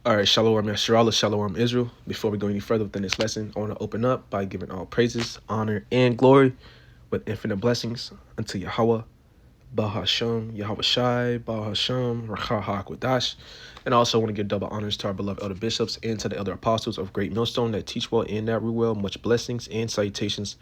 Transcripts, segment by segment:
All right, Shalom Yasharallah, Shalom Israel. Before we go any further within this lesson, I want to open up by giving all praises, honor, and glory with infinite blessings unto Yahweh, Bahashem, Yahweh Shai, Bahashem, Racha HaKodash. And I also want to give double honors to our beloved elder bishops and to the elder apostles of Great Millstone that teach well and that rule well. Much blessings and salutations.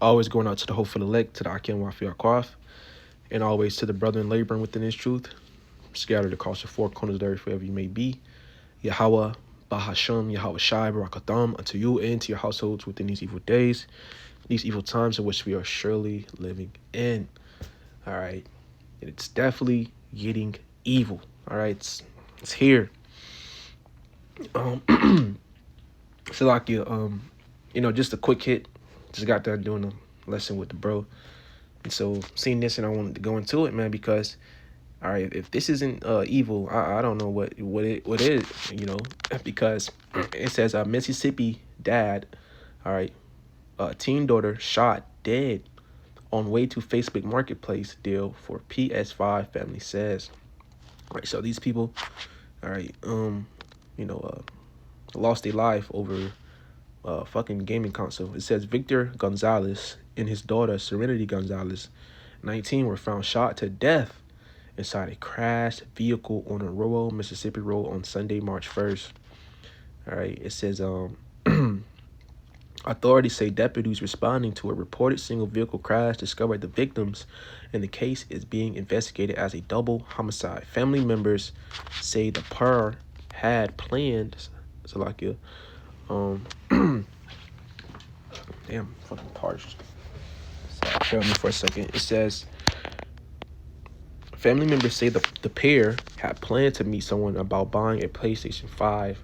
Always going out to the hopeful elect, to the Akim Wafi Akwaf, and always to the brethren laboring within his truth, scattered across the four corners of the earth, wherever you may be. Yahweh, Bahashem, Yahweh Shai, Barakatham, unto you and to your households within these evil days, these evil times in which we are surely living in. All right. And it's definitely getting evil. All right. It's here. So like just a quick hit. Just got done doing a lesson with the bro. And so seeing this and I wanted to go into it, man, because all right, if this isn't evil, I don't know what it is, because it says Mississippi dad, all right, teen daughter shot dead on way to Facebook Marketplace deal for PS5, family says. All right, so these people, all right, lost their life over fucking gaming console. It says Victor Gonzalez and his daughter Serenity Gonzalez, 19, were found shot to death inside a crashed vehicle on a rural Mississippi road on Sunday, March 1st. All right, it says authorities say deputies responding to a reported single vehicle crash discovered the victims, and the case is being investigated as a double homicide. Family members say the pair had planned, Salakia, damn, fucking parched. Bear with me for a second. It says family members say the pair had planned to meet someone about buying a PlayStation 5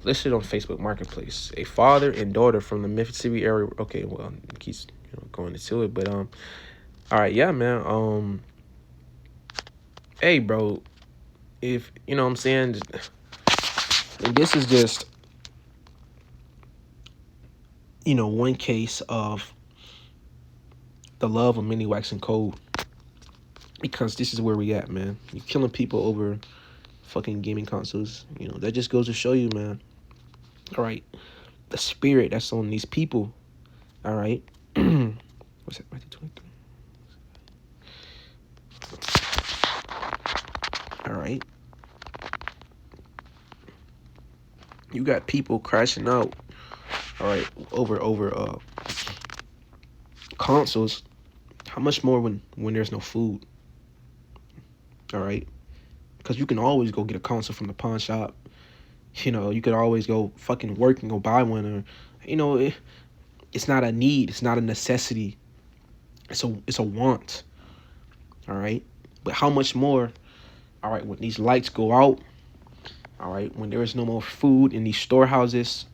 listed on Facebook Marketplace. A father and daughter from the Mississippi area. Okay, well, it keeps going into it, but all right, yeah, man. Hey, bro, if you know what I'm saying, this is just one case of the love of many waxing cold. Because this is where we at, man. You're killing people over fucking gaming consoles. That just goes to show you, man. All right, the spirit that's on these people. All right. What's that? 23. All right. You got people crashing out. All right, over consoles. How much more when there's no food? All right, because you can always go get a console from the pawn shop. You could always go fucking work and go buy one, or it's not a need, it's not a necessity. It's a want. All right, but how much more? All right, when these lights go out. All right, when there is no more food in these storehouses.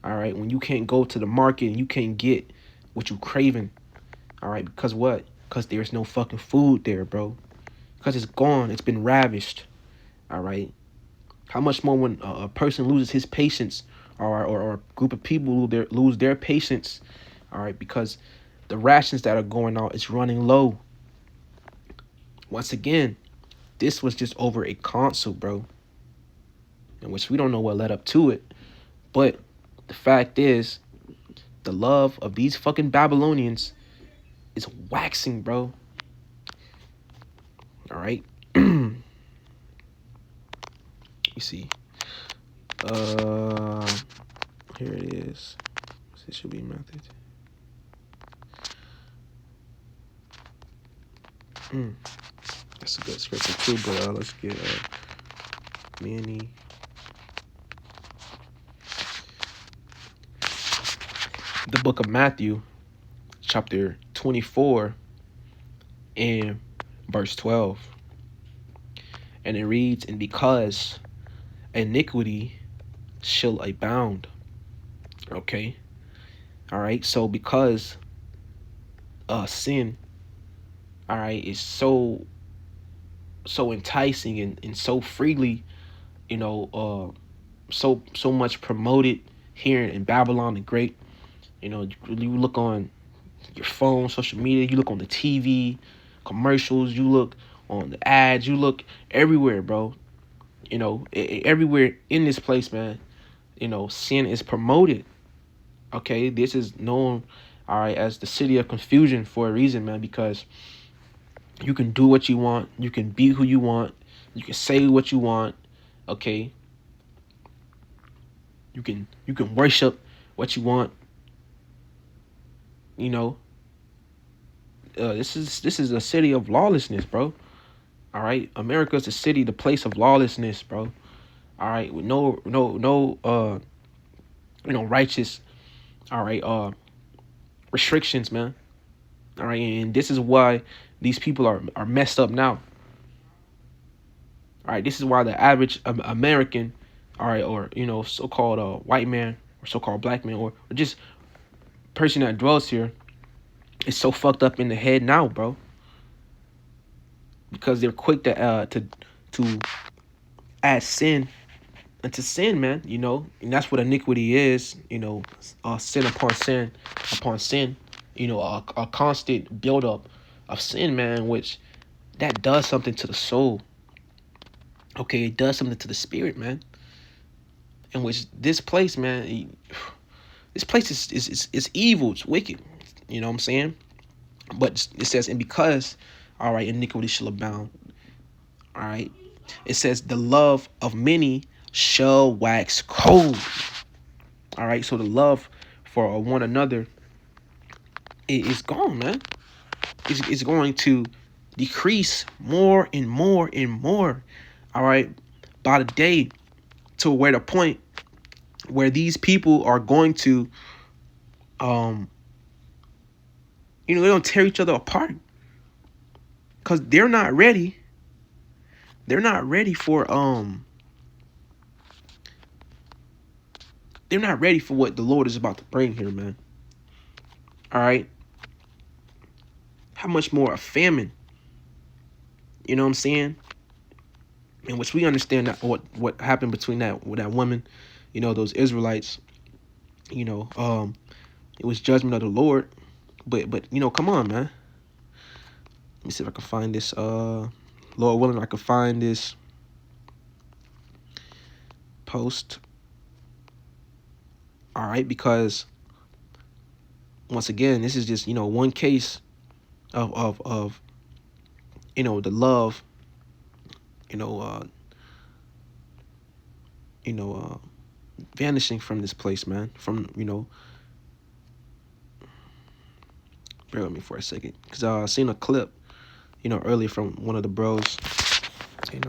All right, when you can't go to the market and you can't get what you craving. All right, because what? Because there's no fucking food there, bro. Because it's gone. It's been ravished. All right. How much more when a person loses his patience, or a group of people lose their patience, all right, because the rations that are going out is running low. Once again, this was just over a console, bro, in which we don't know what led up to it. But the fact is, the love of these fucking Babylonians is waxing, bro. All right. You see. Here it is. This should be method. That's a good scripture too, but let's get Manny. The book of Matthew, chapter 24 and verse 12. And it reads, and because iniquity shall abound. Okay. All right. So because sin, all right, is so enticing and so freely, so much promoted here in Babylon the Great. You look on your phone, social media, you look on the TV, commercials, you look on the ads, you look everywhere, bro. Everywhere in this place, man, sin is promoted. Okay, this is known, all right, as the city of confusion for a reason, man, because you can do what you want, you can be who you want, you can say what you want, okay. You can worship what you want. You know, this is a city of lawlessness, bro. All right, America's a city, the place of lawlessness, bro. All right, with no righteous, all right, restrictions, man. All right, and this is why these people are messed up now. All right, this is why the average American, all right, or so-called white man or so-called black man or just person that dwells here is so fucked up in the head now, bro. Because they're quick to add sin into sin, man. And that's what iniquity is. Sin upon sin upon sin. A constant buildup of sin, man, which that does something to the soul. Okay, it does something to the spirit, man. In which this place, man, this place is evil, it's wicked. You know what I'm saying? But it says, and because, all right, iniquity shall abound. All right. It says the love of many shall wax cold. All right. So the love for one another is gone, man. It's going to decrease more and more and more. All right. By the day, to where the point where these people are going to, they're going to tear each other apart. Because they're not ready. They're not ready for they're not ready for what the Lord is about to bring here, man. All right. How much more a famine? You know what I'm saying? In which we understand that what happened between that woman, those Israelites, it was judgment of the Lord. But come on, man. Let me see if I can find this. Lord willing, I can find this post. All right, because once again, this is just one case of the love, vanishing from this place, man. Bear with me for a second, because I seen a clip, earlier from one of the bros, and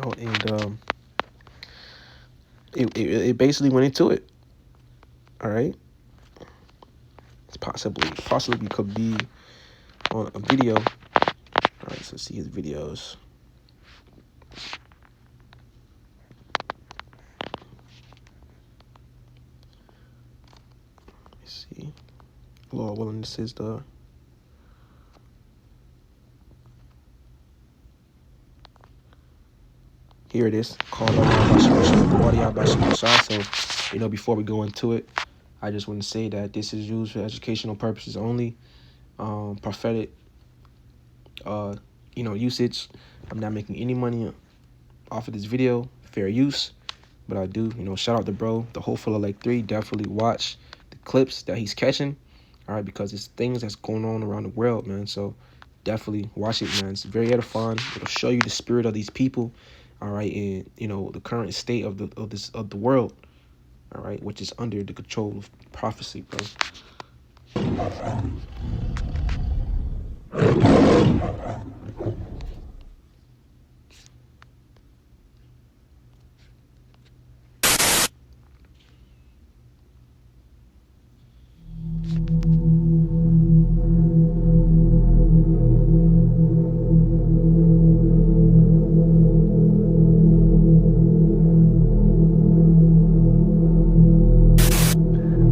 it basically went into it. All right, it's possibly could be on a video. All right, so see his videos. Let's see. Lord willing, this is the. Here it is, called So, before we go into it, I just want to say that this is used for educational purposes only. Prophetic, usage. I'm not making any money off of this video. Fair use. But I do, shout out to bro, the Hopeful Elect 3. Definitely watch the clips that he's catching. All right, because it's things that's going on around the world, man. So definitely watch it, man. It's very edifying. It'll show you the spirit of these people. All right, and the current state of the world, all right, which is under the control of prophecy, bro.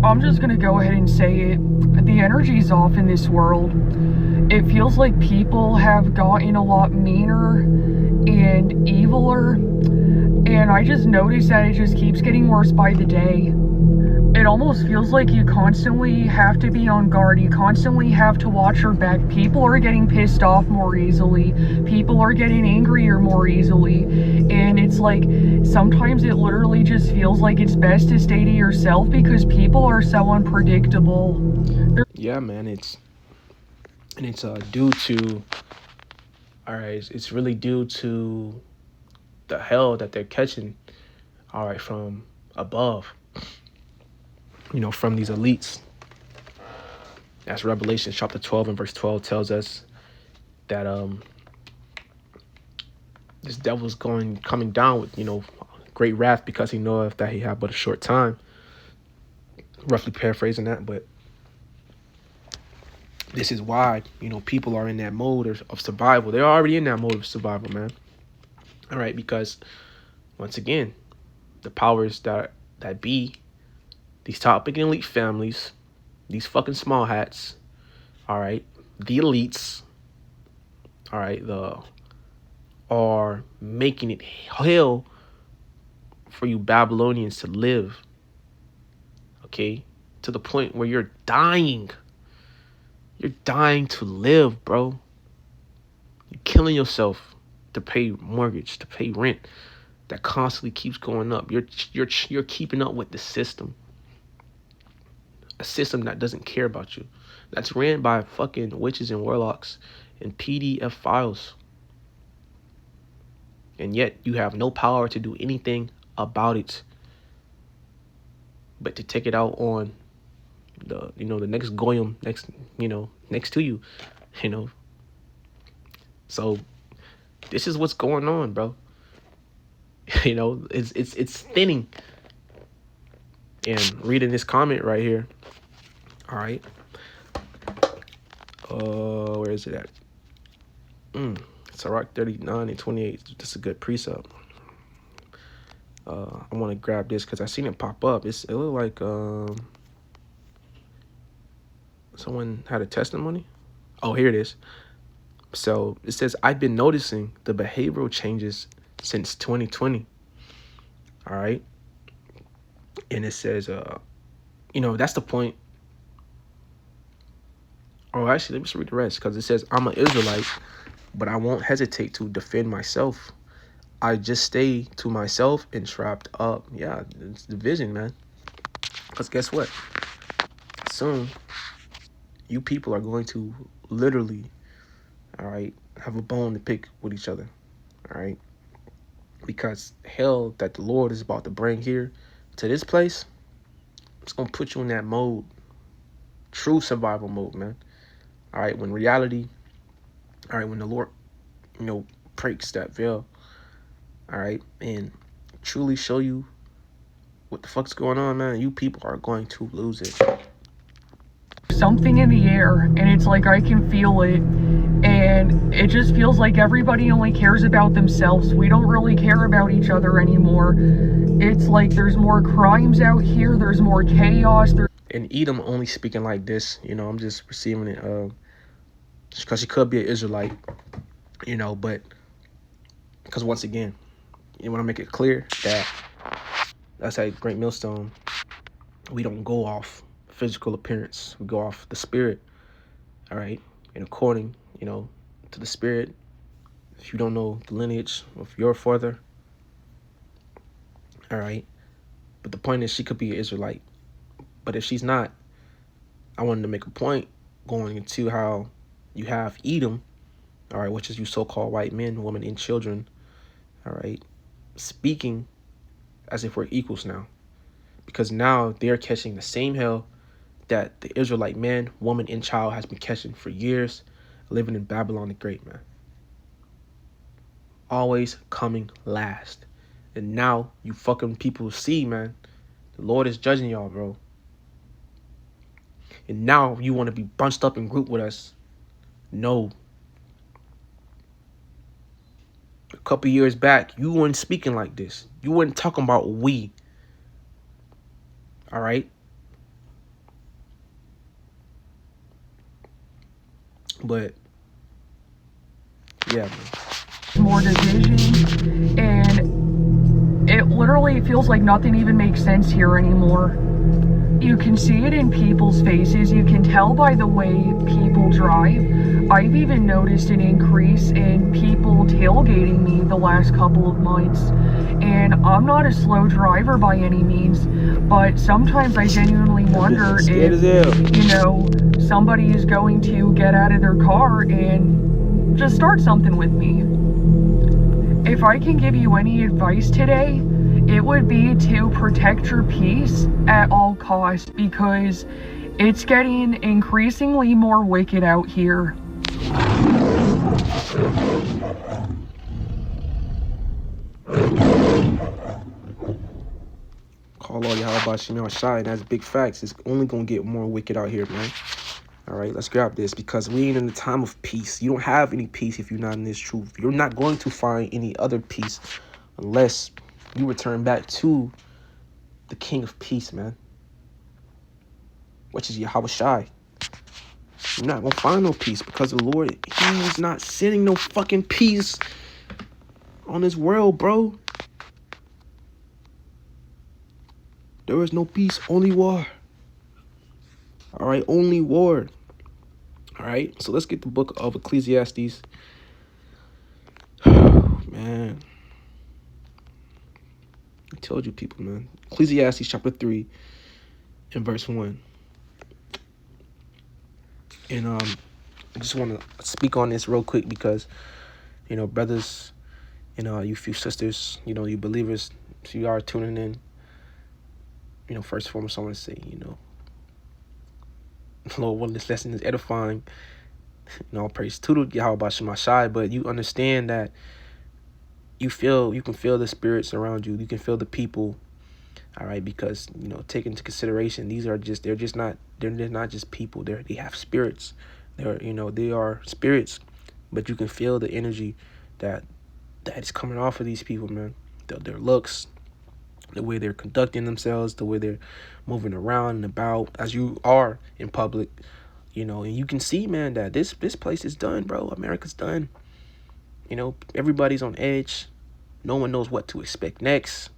I'm just gonna go ahead and say it. The energy's off in this world. It feels like people have gotten a lot meaner and eviler, and I just noticed that it just keeps getting worse by the day. it almost feels like you constantly have to be on guard. You constantly have to watch your back. People are getting pissed off more easily. People are getting angrier more easily. And it's like, sometimes it literally just feels like it's best to stay to yourself because people are so unpredictable. Yeah, man. It's due to, all right. It's really due to the hell that they're catching. All right, from above. From these elites. As Revelation chapter 12 and verse 12 tells us that this devil's coming down with great wrath because he knoweth that he have but a short time. Roughly paraphrasing that, but this is why people are in that mode of survival. They're already in that mode of survival, man. All right, because once again, the powers that be, these top big elite families, these fucking small hats, all right, the elites, all right, are making it hell for you Babylonians to live, okay, to the point where you're dying. You're dying to live, bro. You're killing yourself to pay mortgage, to pay rent that constantly keeps going up. You're keeping up with the system. A system that doesn't care about you. That's ran by fucking witches and warlocks and PDF files. And yet you have no power to do anything about it but to take it out on the the next goyim next to you. So this is what's going on, bro. It's thinning. And reading this comment right here, all right, where is it at? Sirach 39 and 28. That's a good precept. I want to grab this because I seen it pop up. It looked like someone had a testimony. Oh, here it is. So it says, I've been noticing the behavioral changes since 2020. All right. And it says, that's the point. Oh, actually, let me just read the rest because it says, I'm an Israelite, but I won't hesitate to defend myself. I just stay to myself and trapped up. Yeah, it's division, man. Because guess what? Soon, you people are going to literally, all right, have a bone to pick with each other, all right? Because hell that the Lord is about to bring here to this place, it's going to put you in that mode, true survival mode, man. All right, when reality, all right, when the Lord, breaks that veil, all right, and truly show you what the fuck's going on, man, you people are going to lose it. Something in the air, and it's like I can feel it, and it just feels like everybody only cares about themselves. We don't really care about each other anymore. It's like there's more crimes out here, there's more chaos. And Edom only speaking like this, I'm just receiving it because she could be an Israelite, but because once again, you want to make it clear that that's at Great Millstone, we don't go off physical appearance. We go off the spirit, all right? And according, to the spirit, if you don't know the lineage of your father, all right? But the point is she could be an Israelite. But if she's not, I wanted to make a point going into how you have Edom, all right, which is you so-called white men, women, and children, all right, speaking as if we're equals now. Because now they're catching the same hell that the Israelite man, woman, and child has been catching for years, living in Babylon the Great, man. Always coming last. And now you fucking people see, man, the Lord is judging y'all, bro. And now you want to be bunched up in group with us. No. A couple years back, you weren't speaking like this. You weren't talking about we. All right? But, yeah, man. More division, and it literally feels like nothing even makes sense here anymore. You can see it in people's faces. You can tell by the way people drive. I've even noticed an increase in people tailgating me the last couple of months. And I'm not a slow driver by any means, but sometimes I genuinely wonder if, somebody is going to get out of their car and just start something with me. If I can give you any advice today, it would be to protect your peace at all costs, because it's getting increasingly more wicked out here. Call all Yahweh Bashim Shai, and that's big facts. It's only gonna get more wicked out here, man. All right, let's grab this, because we ain't in the time of peace. You don't have any peace if you're not in this truth. You're not going to find any other peace unless you return back to the King of Peace, man, which is Yahweh Shai. You're not gonna find no peace, because the Lord, he's not sending no fucking peace on this world, bro. There is no peace, only war. All right, only war. All right, so let's get the book of Ecclesiastes. Man, I told you people, man. Ecclesiastes chapter 3 and verse 1. And I just want to speak on this real quick, because, brothers, you few sisters, you believers, if you are tuning in, first and foremost, I want to say, Lord, one, this lesson is edifying. All praise to the Yahweh Bashim Shai, but you understand that you can feel the spirits around you. You can feel the people, all right, because, take into consideration, they're not just people. They have spirits. They are spirits, but you can feel the energy that is coming off of these people, man. Their looks, the way they're conducting themselves, the way they're moving around and about as you are in public, and you can see, man, that this place is done, bro. America's done. Everybody's on edge. No one knows what to expect next.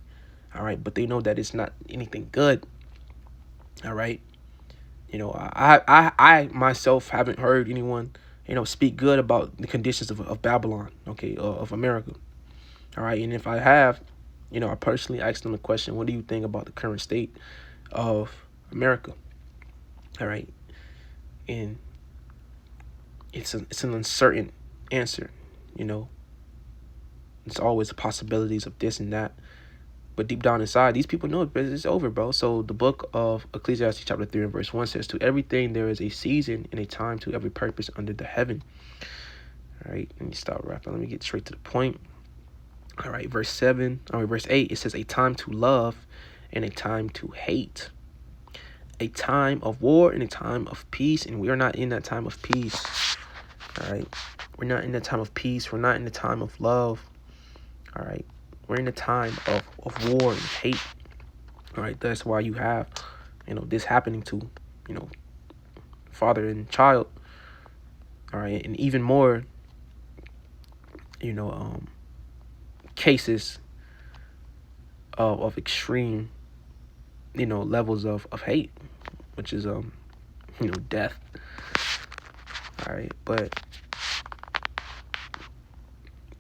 All right, but they know that it's not anything good. All right. I myself haven't heard anyone, speak good about the conditions of Babylon, okay, of America. All right, and if I have, I personally asked them the question, what do you think about the current state of America? All right. And it's an uncertain answer, It's always the possibilities of this and that. But deep down inside, these people know it's over, bro. So the book of Ecclesiastes chapter 3 and verse 1 says, to everything there is a season and a time to every purpose under the heaven. All right, let me stop rapping. Let me get straight to the point. All right, verse 8, it says, a time to love and a time to hate. A time of war and a time of peace, and we are not in that time of peace. All right, we're not in the time of peace. We're not in the time of love. All right, we're in the time of war and hate. All right, that's why you have, this happening to, father and child. All right, and even more, cases of extreme, levels of hate, which is, death. All right, but,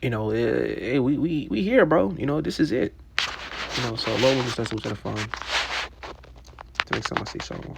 we here, bro. This is it. So Lord, this is what we're gonna find. Next time I see shalom.